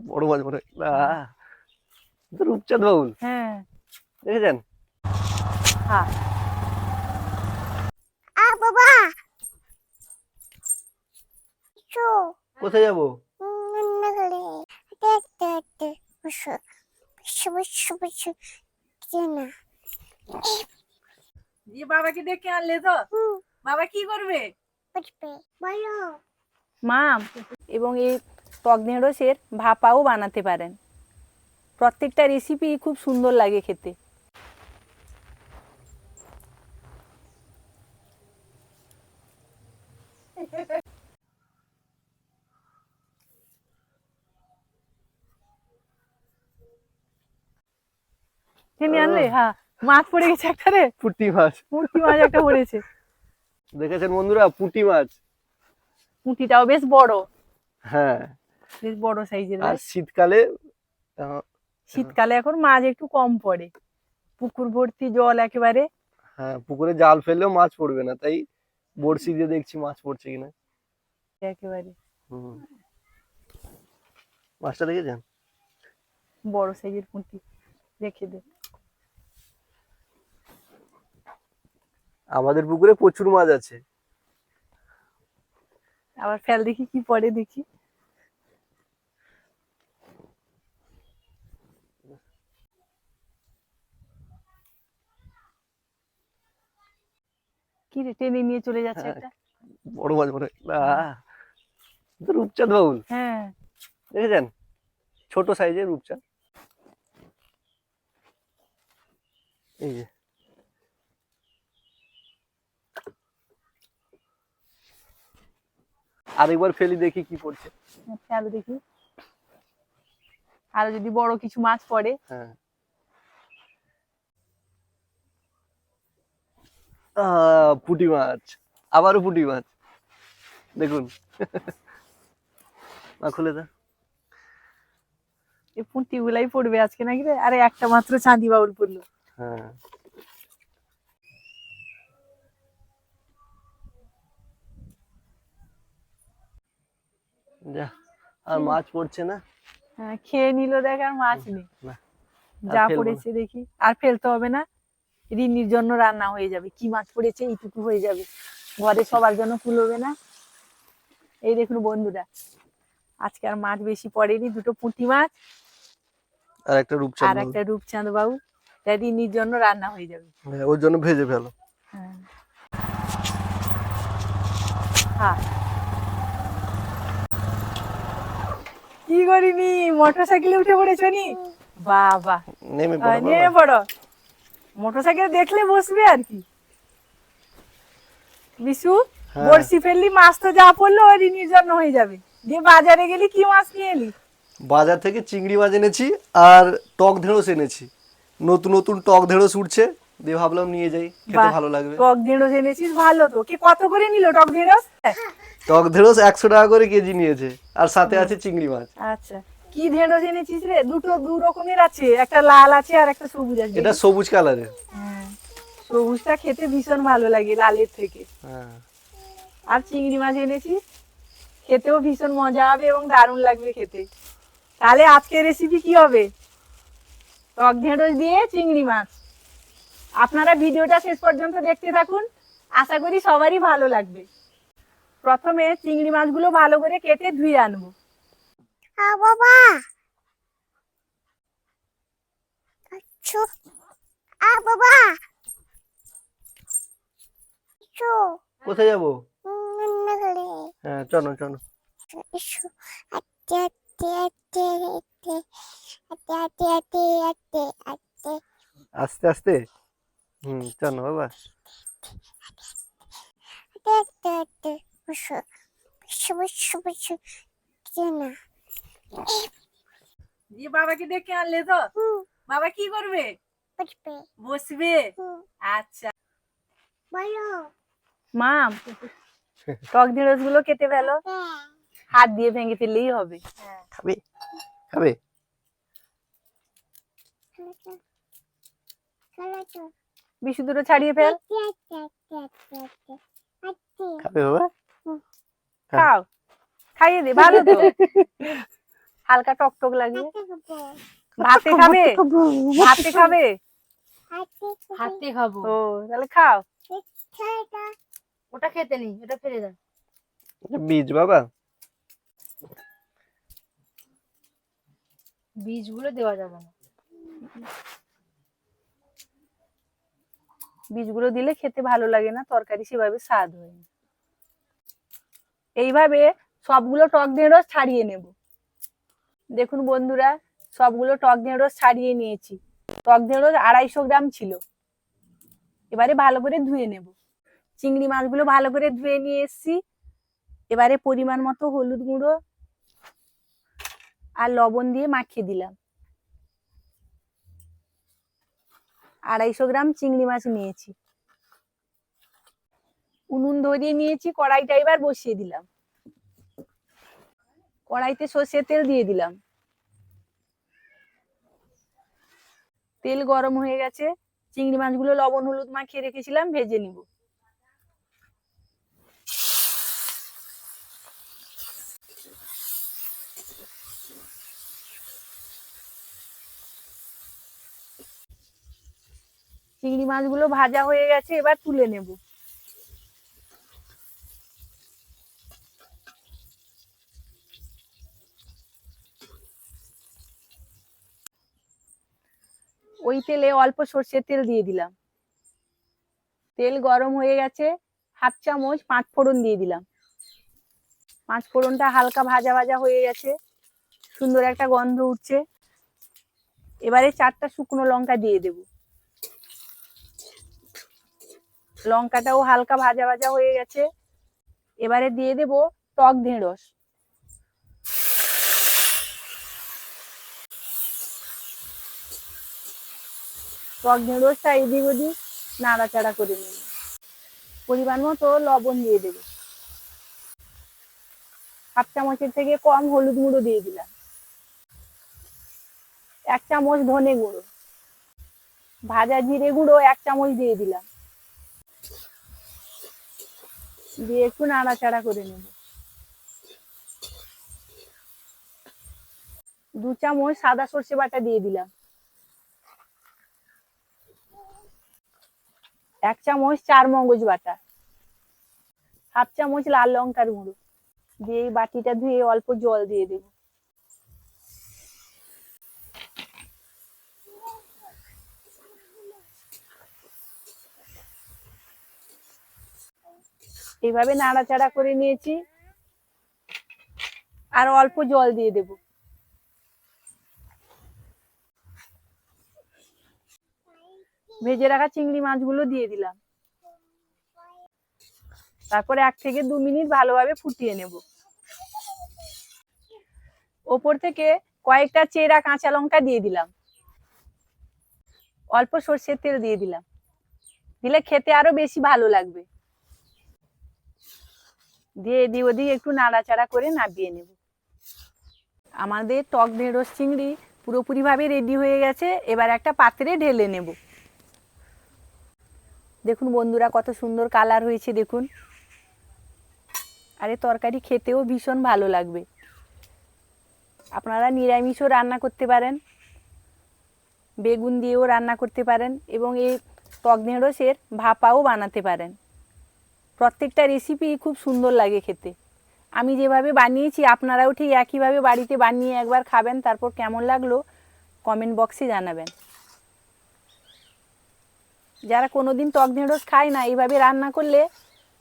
বড় মাছ মনে হয়। তো রূপচাঁদ বাউল হ্যাঁ। দেখেছেন? হ্যাঁ। বাবা কোথায় যাবো? দিয়ে বাবাকে ডেকে আনলে তো? বাবা কি করবে? মা, এবং এই টক ঢেঁড়সের ভাপাও বানাতে পারেন। প্রত্যেকটা রেসিপি খুব সুন্দর লাগে খেতে। টেনে আনলে? হ্যাঁ, মাছ পড়ে গেছে একটা রে। পুঁটি মাছ। পুঁটি মাছ একটা পড়েছে। দেখেছেন বন্ধুরা, পুঁটি মাছ। পুঁটিটাও বেশ বড়, হ্যাঁ, বেশ বড় সাইজের। আর শীতকালে আহ, শীতকালে এখন মাছ একটু কম পড়ে, পুকুর ভর্তি জল একেবারে। হ্যাঁ, পুকুরে জাল ফেললেও মাছ পড়বে না, তাই বড়শি দিয়ে দেখছি মাছ পড়ছে কিনা। একেবারে মাছটা দেখেছেন? বড় সাইজের পুঁটি। রেখে দে। আমাদের পুকুরে প্রচুর মাছ আছে। আবার ফেল দেখি কি পড়ে দেখি। কি রে, টেনে নিয়ে চলে যাচ্ছে একটা। বড় মাছ মনে হয়। তো রূপচাঁদ বাউল হ্যাঁ। দেখেছেন? ছোট সাইজের রূপচাঁদ। এই যে আরেকবার ফেলি দেখি কি পড়ছে। ফেলো দেখি, আরো যদি বড় কিছু মাছ পড়ে। হ্যাঁ, পুঁটি মাছ, আবারও পুঁটি মাছ। দেখুন। খুলে দা। এই পুঁটি গুলাই পড়বে আজকে নাকি রে? আরে একটা মাত্র চাঁদি বাউল পড়লো। হ্যাঁ, যা, আর মাছ পড়ছে না। হ্যাঁ, খেয়ে নিল, দেখ আর মাছ নেই। না, যা ফেলবো পড়েছে দেখি, আর ফেলতে হবে না। রিন্নির জন্য রান্না হয়ে যাবে। কি মাছ পড়েছে এইটুকু হয়ে যাবে, ঘরে সবার জন্য কুলোবে না। এই দেখুন বন্ধুরা, আজকে আর মাছ বেশি পড়েনি, দুটো পুঁটি মাছ আর একটা রূপচাঁদ আর একটা রূপচাঁদ বাবু। রিন্নির জন্য রান্না হয়ে যাবে। হ্যাঁ, ওর জন্য ভেজে ফেলো। হ্যাঁ। হ্যাঁ। কি করিনি, মোটরসাইকেলে উঠে পড়েছো নি? বাবা, নেমে পড়ো নেমে বাবা। পড়ো। মোটরসাইকেল দেখলে বসবে আর কি। বিশু, হ্যাঁ। বড়শি ফেললি, মাছ তো যা পড়লো ওই রিনির জন্য হয়ে যাবে। দিয়ে বাজারে গেলি, কি মাছ নিয়ে এলি? বাজার থেকে চিংড়ি মাছ এনেছি আর টক ঢেঁড়স এনেছি। নতুন নতুন টক ঢেঁড়স উঠছে, দিয়ে ভাবলাম নিয়ে যাই, খেতে বাহ, ভালো লাগবে। টক ঢেঁড়স এনেছিস, ভালো তো। কি কত করে নিল টক ঢেঁড়স? টক ঢেঁড়স 100 টাকা করে কেজি নিয়েছে, আর সাথে আছে চিংড়ি মাছ। আচ্ছা, কি ঢেঁড়স এনেছিস রে? দুটো দু রকমের আছে, একটা লাল আছে আর একটা সবুজ আছে। এটা সবুজ কালারের। হ্যাঁ, সবুজটা খেতে ভীষণ ভালো লাগে লালের থেকে। হ্যাঁ, আর চিংড়ি মাছ এনেছিস, খেতেও ভীষণ মজা হবে এবং দারুণ লাগবে খেতে। তাহলে আজকের রেসিপি কি হবে? টক ঢেঁড়স দিয়ে চিংড়ি মাছ। আপনারা ভিডিওটা শেষ পর্যন্ত দেখতে থাকুন, আশা করি সবারই ভালো লাগবে। প্রথমে চিংড়ি মাছগুলো ভালো করে কেটে ধুয়ে আনবো। বাবা বাবা কোথায় যাবো? হ্যাঁ, চলো চলো। আস্তে আস্তে। চলো বাবা। দিয়ে বাবাকে ডেকে আনলে তো? বাবা কি করবে? বসবে। আচ্ছা মা, টক ঢেঁড়স গুলো কেটে ফেলো, হাত দিয়ে ভেঙে ফেললেই হবে। খাবে খাবে? বিশু দুটো ছাড়িয়ে ফেল। খাবে বাবা? খাও, খাইয়ে দে, ভালো তো। হালকা টক টক লাগবে। হাতে খাবো। ভাতে খাবে? ভাতে খাবে? হাতে খাবো। ও তাহলে খাও। ওটা খেতে নেই, ওটা ফেলে দাও। বীজ বাবা। বীজগুলো দেওয়া যাবে না। বীজগুলো দিলে খেতে ভালো লাগে না, তরকারি সেভাবে স্বাদ হয় না। এইভাবে সবগুলো টক ঢেঁড়স ছাড়িয়ে নেব। দেখুন বন্ধুরা, সবগুলো টক ঢেঁড়স ছাড়িয়ে নিয়েছি। টক ঢেঁড়স 250 গ্রাম ছিল। এবারে ভালো করে ধুয়ে নেব। চিংড়ি মাছগুলো ভালো করে ধুয়ে নিয়ে এসেছি। এবারে পরিমাণ মতো হলুদ গুঁড়ো আর লবণ দিয়ে মাখিয়ে দিলাম। 250 গ্রাম চিংড়ি মাছ নিয়েছি। উনুন ধরিয়ে নিয়েছি, কড়াইটা এবার বসিয়ে দিলাম। কড়াইতে সর্ষের তেল দিয়ে দিলাম। তেল গরম হয়ে গেছে, চিংড়ি মাছগুলো লবণ হলুদ মাখিয়ে রেখেছিলাম ভেজে নিব। চিংড়ি মাছগুলো ভাজা হয়ে গেছে, এবার তুলে নেব। ওই তেলে অল্প সর্ষের তেল দিয়ে দিলাম। তেল গরম হয়ে গেছে, 1/2 চামচ 5 ফোড়ন দিয়ে দিলাম। 5 ফোড়নটা হালকা ভাজা ভাজা হয়ে গেছে, সুন্দর একটা গন্ধ উঠছে। এবারে 4টা শুকনো লঙ্কা দিয়ে দেব। লঙ্কাটাও হালকা ভাজা ভাজা হয়ে গেছে। এবারে দিয়ে দেব টক ঢেঁড়স। টক ঢেঁড়সটা এদিক ওদিক নাড়াচাড়া করে নেব। পরিমাণ মতো লবণ দিয়ে দেব। 1/2 চামচের থেকে কম হলুদ গুঁড়ো দিয়ে দিলাম। 1 চামচ ধনে গুঁড়ো, ভাজা জিরে গুঁড়ো 1 চামচ দিয়ে দিলাম। দিয়ে একটু নাড়াচাড়া করে নেব। 2 চামচ সাদা সর্ষে বাটা দিয়ে দিলাম। 1 চামচ চার মগজ বাটা, 1/2 চামচ লাল লঙ্কার গুঁড়ো দিয়ে এই বাটিটা ধুয়ে অল্প জল দিয়ে দেব। এইভাবে নাড়াচাড়া করে নিয়েছি, আর অল্প জল দিয়ে দেব। ভেজে রাখা চিংড়ি মাছগুলো দিয়ে দিলাম। তারপরে 1 থেকে 2 মিনিট ভালোভাবে ফুটিয়ে নেব। ওপর থেকে কয়েকটা চেরা কাঁচা লঙ্কা দিয়ে দিলাম। অল্প সর্ষের তেল দিয়ে দিলাম, দিলে খেতে আরো বেশি ভালো লাগবে। দিয়ে এদিক ওদিক একটু নাড়াচাড়া করে নামিয়ে নেব। আমাদের টক ঢেঁড়স চিংড়ি পুরোপুরি ভাবে রেডি হয়ে গেছে। এবার একটা পাত্রে ঢেলে নেব। দেখুন বন্ধুরা, কত সুন্দর কালার হয়েছে দেখুন। আরে তরকারি খেতেও ভীষণ ভালো লাগবে। আপনারা নিরামিষও রান্না করতে পারেন, বেগুন দিয়েও রান্না করতে পারেন, এবং এই টক ঢেঁড়সের ভাপাও বানাতে পারেন। প্রত্যেকটা রেসিপি খুব সুন্দর লাগে খেতে। আমি যেভাবে বানিয়েছি আপনারাও ঠিক একইভাবে বাড়িতে বানিয়ে একবার খাবেন, তারপর কেমন লাগলো কমেন্ট বক্সে জানাবেন। যারা কোনোদিন টক ঢেঁড়স খায় না, এইভাবে রান্না করলে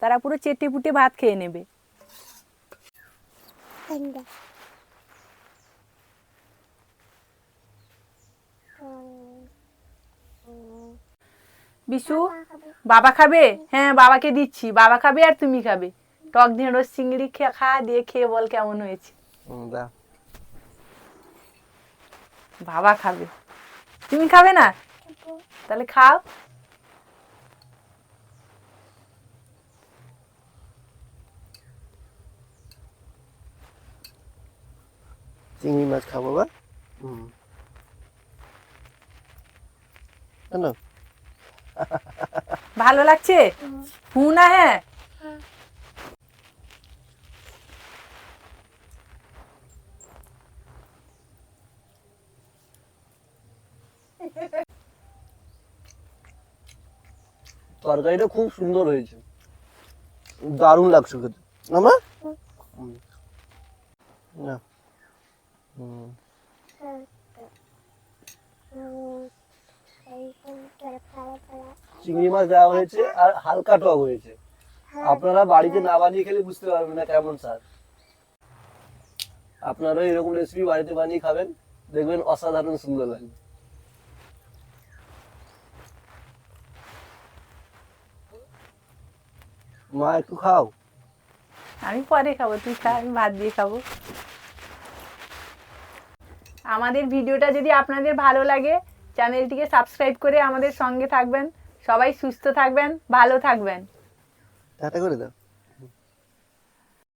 তারা পুরো চেটে পুটে ভাত খেয়ে নেবে। বিশু, বাবা খাবে? হ্যাঁ বাবাকে দিচ্ছি, বাবা খাবে আর তুমি খাবে। টক ঢেঁড়স চিংড়ি খা, দিয়ে খেয়ে বল কেমন হয়েছে। বাবা খাবে, তুমি খাবে না? তাহলে খাও। চিংড়ি মাছ খাবো বা ভালো লাগছে? না? হ্যাঁ। তরকারিটা খুব সুন্দর হয়েছে, দারুণ লাগছে খেতে। আমরা না চিংড়ি মাছ দেওয়া হয়েছে আর হালকা টক হয়েছে। আপনারা বাড়িতে না বানিয়ে খেলে বুঝতে পারবেন না কেমন স্বাদ। আপনারা এরকম রেসিপি বাড়িতে বানিয়ে খাবেন, দেখবেন অসাধারণ সুন্দর লাগবে। মা একটু খাও। আমি পরে খাবো, তুই খা, আমি ভাত দিয়ে খাবো। আমাদের ভিডিওটা যদি আপনাদের ভালো লাগে, চ্যানেলটিকে সাবস্ক্রাইব করে আমাদের সঙ্গে থাকবেন। সবাই সুস্থ থাকবেন, ভালো থাকবেন। টাটা করে দাও।